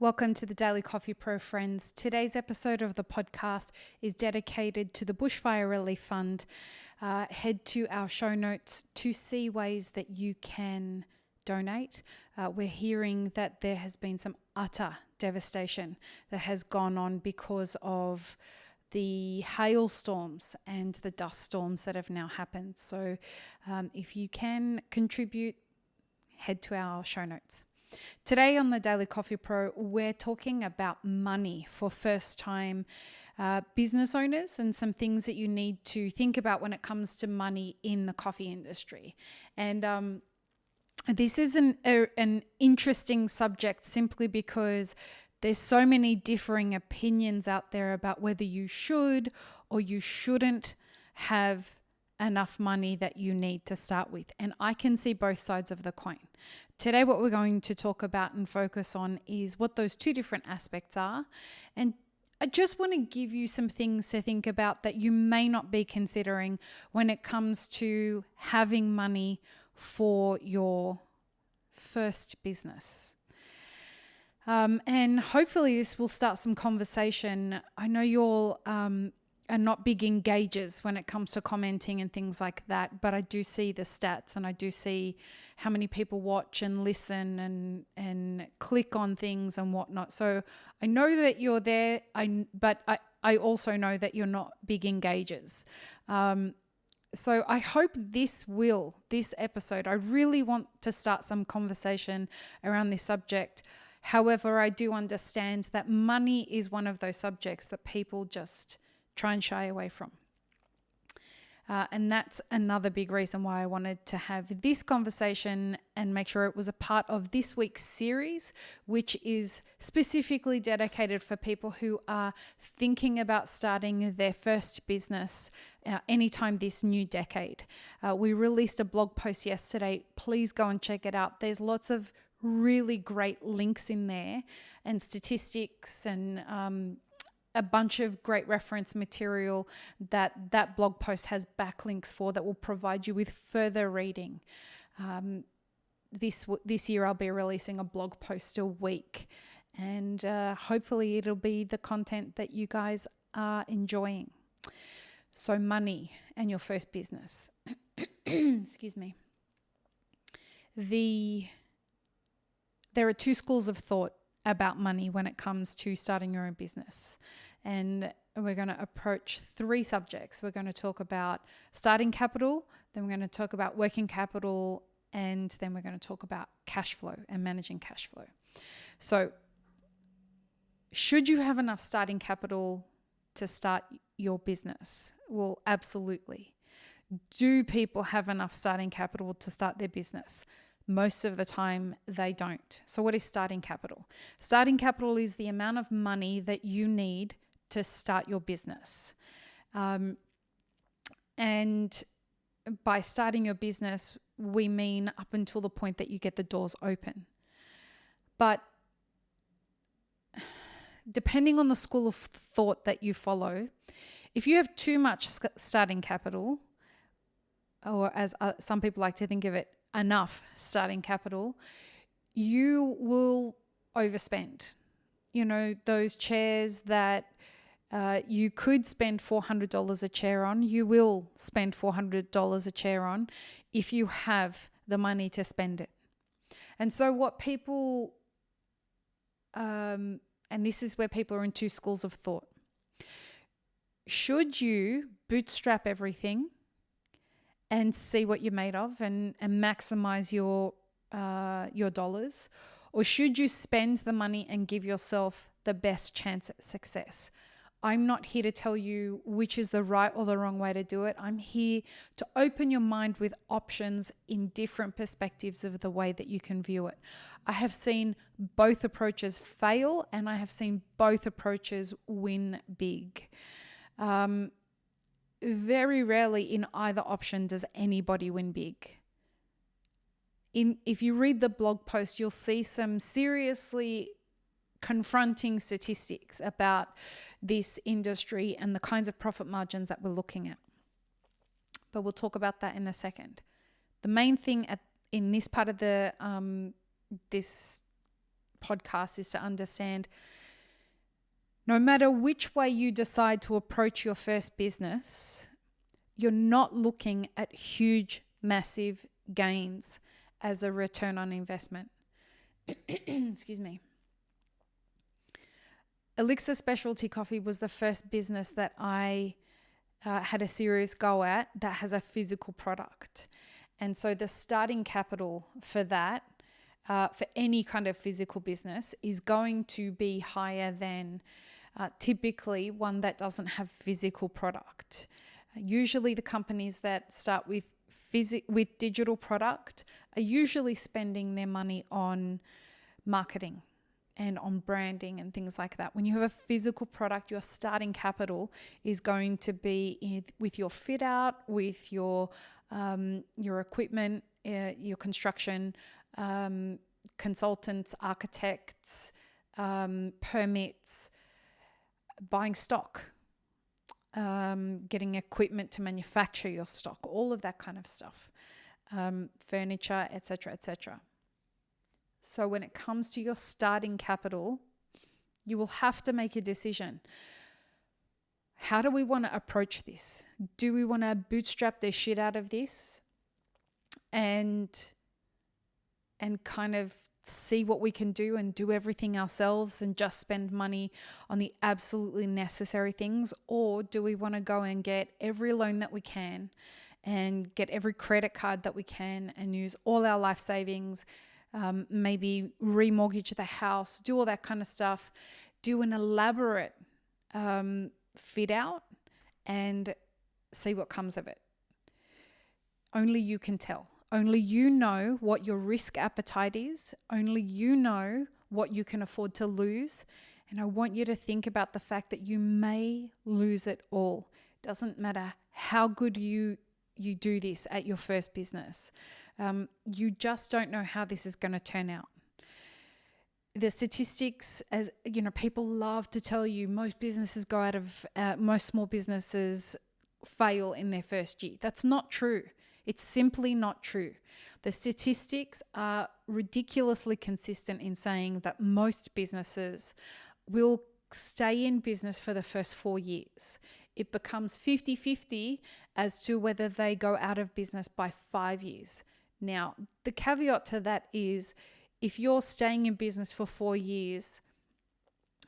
Welcome to the Daily Coffee Pro, friends. Today's episode of the podcast is dedicated to the Bushfire Relief Fund. Head to our show notes to see ways that you can donate. We're hearing that there has been some utter devastation that has gone on because of the hailstorms and the dust storms that have now happened. So if you can contribute, head to our show notes. Today on the Daily Coffee Pro, we're talking about money for first-time business owners and some things that you need to think about when it comes to money in the coffee industry. And this is an interesting subject simply because there's so many differing opinions out there about whether you should or you shouldn't have enough money that you need to start with. And I can see both sides of the coin. Today, what we're going to talk about and focus on is what those two different aspects are. And I just want to give you some things to think about that you may not be considering when it comes to having money for your first business. And hopefully this will start some conversation. I know you're are not big engagers when it comes to commenting and things like that, but I do see the stats and I do see how many people watch and listen and click on things and whatnot. So I know that you're there, but I also know that you're not big engagers. So I hope this episode, I really want to start some conversation around this subject. However, I do understand that money is one of those subjects that people just try and shy away from. And that's another big reason why I wanted to have this conversation and make sure it was a part of this week's series, which is specifically dedicated for people who are thinking about starting their first business anytime this new decade. We released a blog post yesterday. Please go and check it out. There's lots of really great links in there and statistics and a bunch of great reference material that blog post has backlinks for that will provide you with further reading. This year I'll be releasing a blog post a week, and hopefully it'll be the content that you guys are enjoying. So money and your first business. Excuse me. There are two schools of thought about money when it comes to starting your own business. And we're going to approach three subjects. We're going to talk about starting capital, then we're going to talk about working capital, and then we're going to talk about cash flow and managing cash flow. So should you have enough starting capital to start your business? Well, absolutely. Do people have enough starting capital to start their business? Most of the time they don't. So what is starting capital? Starting capital is the amount of money that you need to start your business. And by starting your business, we mean up until the point that you get the doors open. But depending on the school of thought that you follow, if you have too much starting capital, or as some people like to think of it, enough starting capital, you will overspend. You know, those chairs that you could spend $400 a chair on, you will spend $400 a chair on if you have the money to spend it. And so what people, and this is where people are in two schools of thought. Should you bootstrap everything and see what you're made of and maximize your dollars? Or should you spend the money and give yourself the best chance at success? I'm not here to tell you which is the right or the wrong way to do it. I'm here to open your mind with options in different perspectives of the way that you can view it. I have seen both approaches fail, and I have seen both approaches win big. Very rarely in either option does anybody win big. If you read the blog post, you'll see some seriously confronting statistics about this industry and the kinds of profit margins that we're looking at. But we'll talk about that in a second. The main thing in this part of this podcast is to understand no matter which way you decide to approach your first business, you're not looking at huge, massive gains as a return on investment. Excuse me. Elixir Specialty Coffee was the first business that I had a serious go at that has a physical product. And so the starting capital for that, for any kind of physical business, is going to be higher than typically one that doesn't have physical product. Usually the companies that start with digital product are usually spending their money on marketing and on branding and things like that. When you have a physical product, your starting capital is going to be with your fit out, with your equipment, your construction, consultants, architects, permits, buying stock, getting equipment to manufacture your stock, all of that kind of stuff, furniture, etc., etc. So when it comes to your starting capital, you will have to make a decision. How do we want to approach this? Do we want to bootstrap the shit out of this and kind of see what we can do and do everything ourselves and just spend money on the absolutely necessary things? Or do we want to go and get every loan that we can and get every credit card that we can and use all our life savings, maybe remortgage the house, do all that kind of stuff, do an elaborate fit out and see what comes of it? Only you can tell. Only you know what your risk appetite is. Only you know what you can afford to lose. And I want you to think about the fact that you may lose it all. Doesn't matter how good you do this at your first business. You just don't know how this is going to turn out. The statistics, as you know, people love to tell you most small businesses fail in their first year. That's not true. It's simply not true. The statistics are ridiculously consistent in saying that most businesses will stay in business for the first 4 years. It becomes 50-50 as to whether they go out of business by 5 years. Now, the caveat to that is if you're staying in business for 4 years,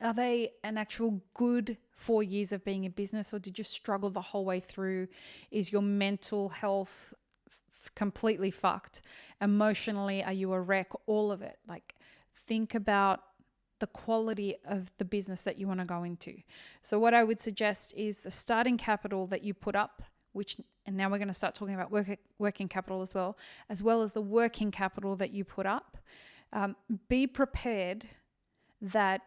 are they an actual good 4 years of being in business, or did you struggle the whole way through? Is your mental health completely fucked? Emotionally, are you a wreck? All of it. Like, think about the quality of the business that you want to go into. So what I would suggest is the starting capital that you put up, and now we're going to start talking about working capital as well as the working capital that you put up. Be prepared that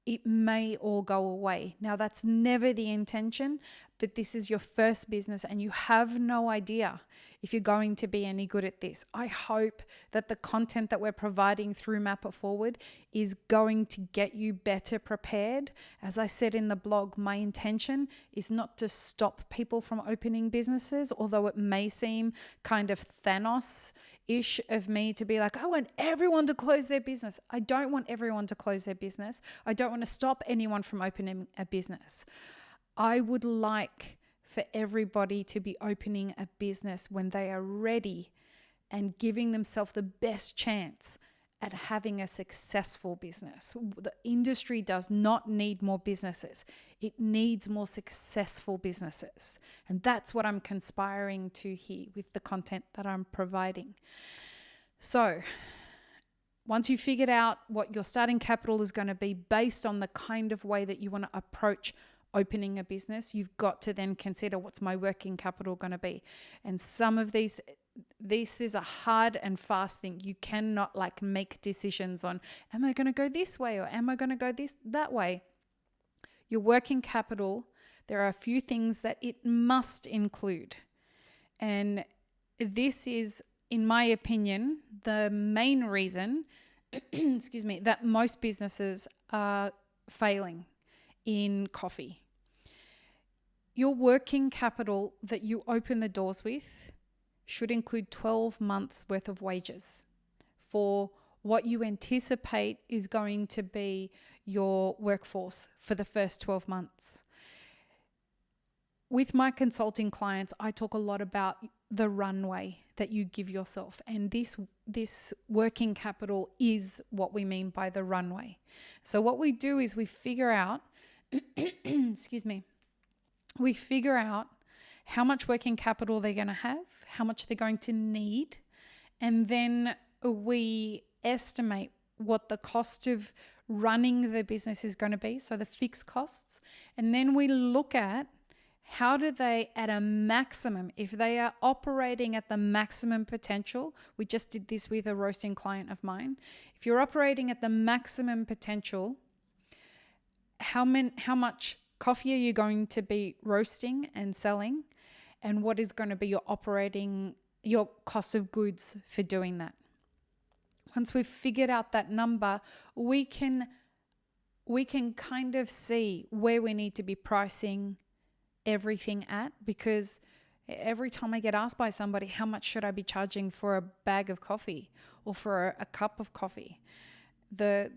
it may all go away. Now, that's never the intention, but this is your first business and you have no idea if you're going to be any good at this. I hope that the content that we're providing through Map It Forward is going to get you better prepared. As I said in the blog, my intention is not to stop people from opening businesses, although it may seem kind of Thanos-ish of me to be like, I want everyone to close their business. I don't want everyone to close their business. I don't want to stop anyone from opening a business. I would like for everybody to be opening a business when they are ready and giving themselves the best chance at having a successful business. The industry does not need more businesses. It needs more successful businesses. And that's what I'm conspiring to here with the content that I'm providing. So once you've figured out what your starting capital is going to be based on the kind of way that you want to approach opening a business, you've got to then consider, what's my working capital going to be? And some of this is a hard and fast thing. You cannot make decisions on, am I going to go this way or am I going to go that way? Your working capital, there are a few things that it must include. And this is, in my opinion, the main reason, that most businesses are failing in coffee. Your working capital that you open the doors with should include 12 months worth of wages for what you anticipate is going to be your workforce for the first 12 months. With my consulting clients, I talk a lot about the runway that you give yourself. And this working capital is what we mean by the runway. So what we do is we figure out, we figure out how much working capital they're going to have, how much they're going to need, and then we estimate what the cost of running the business is going to be, so the fixed costs. And then we look at how do they, at a maximum, if they are operating at the maximum potential, we just did this with a roasting client of mine. If you're operating at the maximum potential, how much coffee are you going to be roasting and selling? And what is going to be your cost of goods for doing that? Once we've figured out that number, we can kind of see where we need to be pricing everything at, because every time I get asked by somebody, how much should I be charging for a bag of coffee or for a cup of coffee? The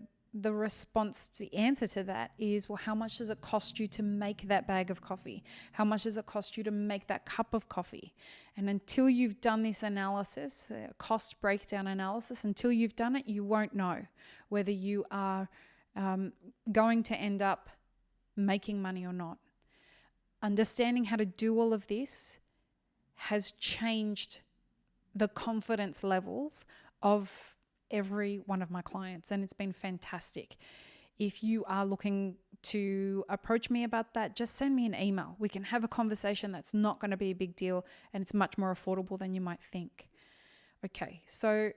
answer to that is, well, how much does it cost you to make that bag of coffee? How much does it cost you to make that cup of coffee? And until you've done this analysis, cost breakdown analysis, until you've done it, you won't know whether you are going to end up making money or not. Understanding how to do all of this has changed the confidence levels of every one of my clients, and it's been fantastic. If you are looking to approach me about that, just send me an email. We can have a conversation. That's not going to be a big deal, and it's much more affordable than you might think. Okay, so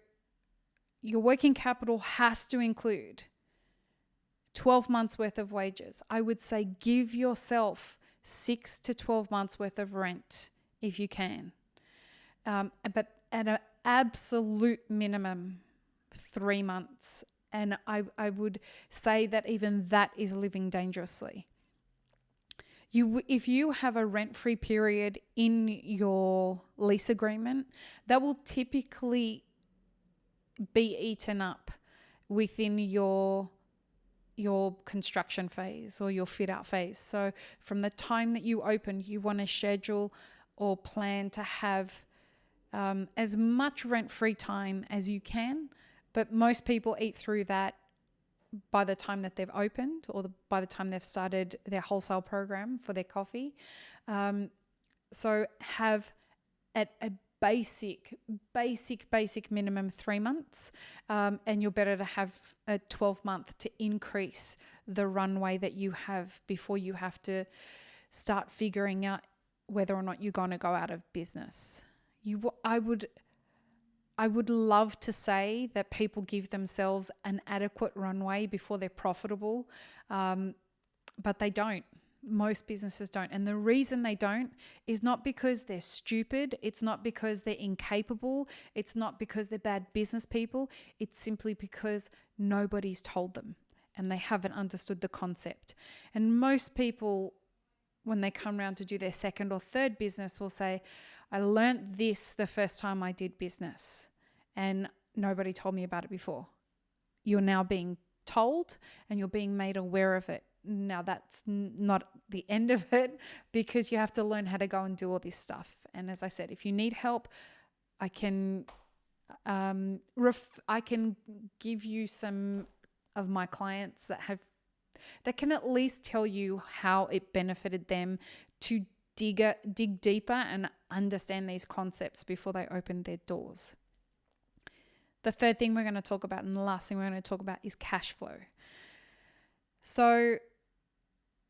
your working capital has to include 12 months worth of wages. I would say give yourself 6 to 12 months worth of rent if you can. But at an absolute minimum, 3 months. And I would say that even that is living dangerously. If you have a rent-free period in your lease agreement, that will typically be eaten up within your construction phase or your fit out phase. So from the time that you open, you want to schedule or plan to have as much rent-free time as you can, but most people eat through that by the time that they've opened or by the time they've started their wholesale program for their coffee. So have at a basic minimum 3 months, and you're better to have a 12-month to increase the runway that you have before you have to start figuring out whether or not you're going to go out of business. I would love to say that people give themselves an adequate runway before they're profitable, but they don't. Most businesses don't. And the reason they don't is not because they're stupid. It's not because they're incapable. It's not because they're bad business people. It's simply because nobody's told them and they haven't understood the concept. And most people, when they come around to do their second or third business, will say, I learned this the first time I did business and nobody told me about it before. You're now being told and you're being made aware of it. Now, that's not the end of it, because you have to learn how to go and do all this stuff. And as I said, if you need help, I can give you some of my clients that can at least tell you how it benefited them to dig deeper and understand these concepts before they open their doors. The third thing we're going to talk about, and the last thing we're going to talk about, is cash flow. So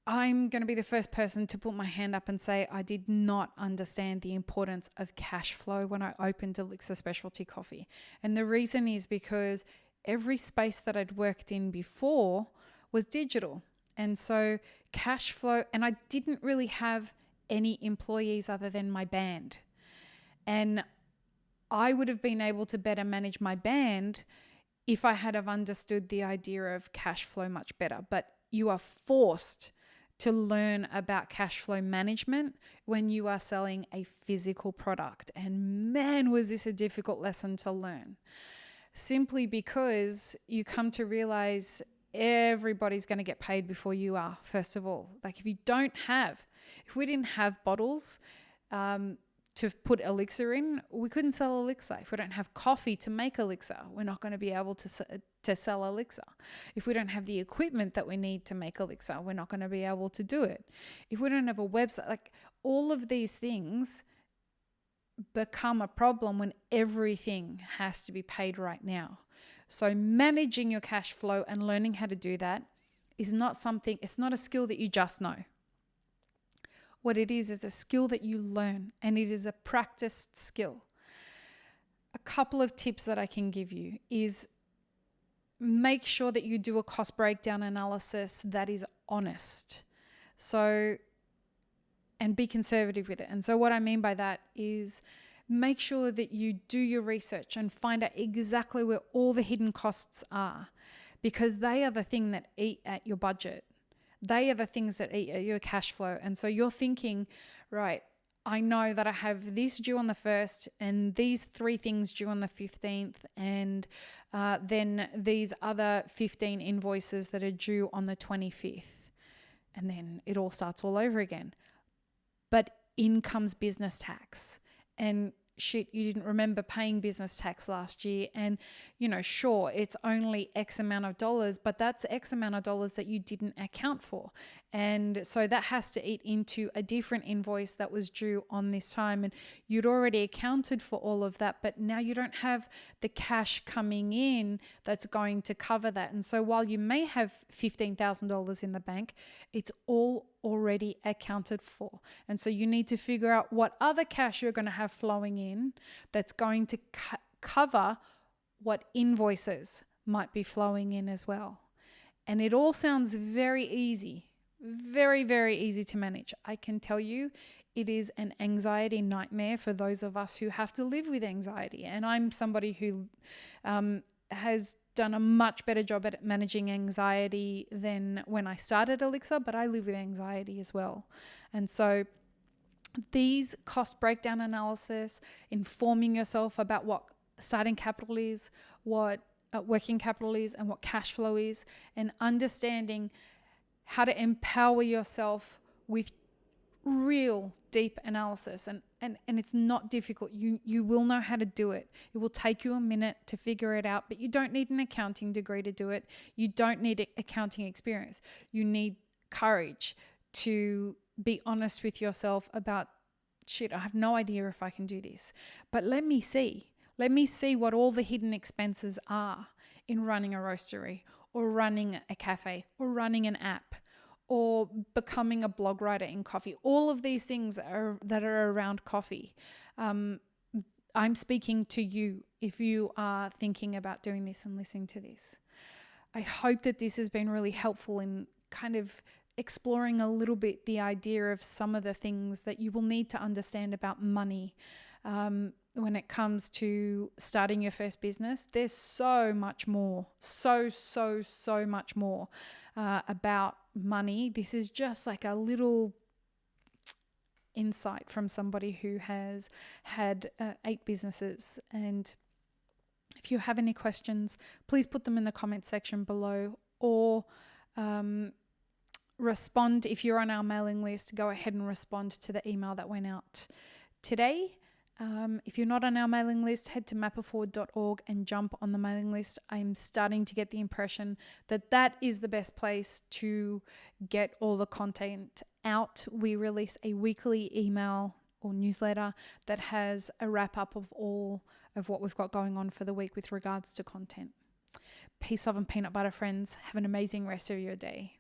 I'm going to be the first person to put my hand up and say I did not understand the importance of cash flow when I opened Elixir Specialty Coffee. And the reason is because every space that I'd worked in before was digital. And so cash flow, and I didn't really have any employees other than my band. And I would have been able to better manage my band if I had have understood the idea of cash flow much better. But you are forced to learn about cash flow management when you are selling a physical product. And man, was this a difficult lesson to learn. simply because you come to realize everybody's going to get paid before you are, first of all. Like if we didn't have bottles to put elixir in, we couldn't sell elixir. If we don't have coffee to make elixir, we're not going to be able to sell elixir. If we don't have the equipment that we need to make elixir, we're not going to be able to do it. If we don't have a website, like all of these things become a problem when everything has to be paid right now. So managing your cash flow and learning how to do that is not something, it's not a skill that you just know. What it is a skill that you learn, and it is a practiced skill. A couple of tips that I can give you is make sure that you do a cost breakdown analysis that is honest. So, and be conservative with it. And so what I mean by that is make sure that you do your research and find out exactly where all the hidden costs are, because they are the thing that eat at your budget. They are the things that eat at your cash flow. And so you're thinking, right, I know that I have this due on the 1st and these 3 things due on the 15th and then these other 15 invoices that are due on the 25th. And then it all starts all over again. But in comes business tax. And shit, you didn't remember paying business tax last year. And, sure, it's only X amount of dollars, but that's X amount of dollars that you didn't account for. And so that has to eat into a different invoice that was due on this time. And you'd already accounted for all of that, but now you don't have the cash coming in that's going to cover that. And so while you may have $15,000 in the bank, it's all already accounted for. And so you need to figure out what other cash you're going to have flowing in that's going to cover what invoices might be flowing in as well. And it all sounds very easy, very, very easy to manage. I can tell you it is an anxiety nightmare for those of us who have to live with anxiety. And I'm somebody who has done a much better job at managing anxiety than when I started Elixir, but I live with anxiety as well. And so these cost breakdown analysis, informing yourself about what starting capital is, what working capital is, and what cash flow is, and understanding how to empower yourself with real deep analysis. And it's not difficult. You will know how to do it. It will take you a minute to figure it out, but you don't need an accounting degree to do it. You don't need accounting experience. You need courage to be honest with yourself about, shit, I have no idea if I can do this, but let me see what all the hidden expenses are in running a roastery or running a cafe or running an app or becoming a blog writer in coffee. All of these things that are around coffee. I'm speaking to you if you are thinking about doing this and listening to this. I hope that this has been really helpful in kind of exploring a little bit the idea of some of the things that you will need to understand about money when it comes to starting your first business. There's so much more, so much more about money. This is just like a little insight from somebody who has had 8 businesses. And if you have any questions, please put them in the comment section below, or respond. If you're on our mailing list, go ahead and respond to the email that went out today. If you're not on our mailing list, head to mapperforward.org and jump on the mailing list. I'm starting to get the impression that is the best place to get all the content out. We release a weekly email or newsletter that has a wrap up of all of what we've got going on for the week with regards to content. Peace, love, and peanut butter, friends. Have an amazing rest of your day.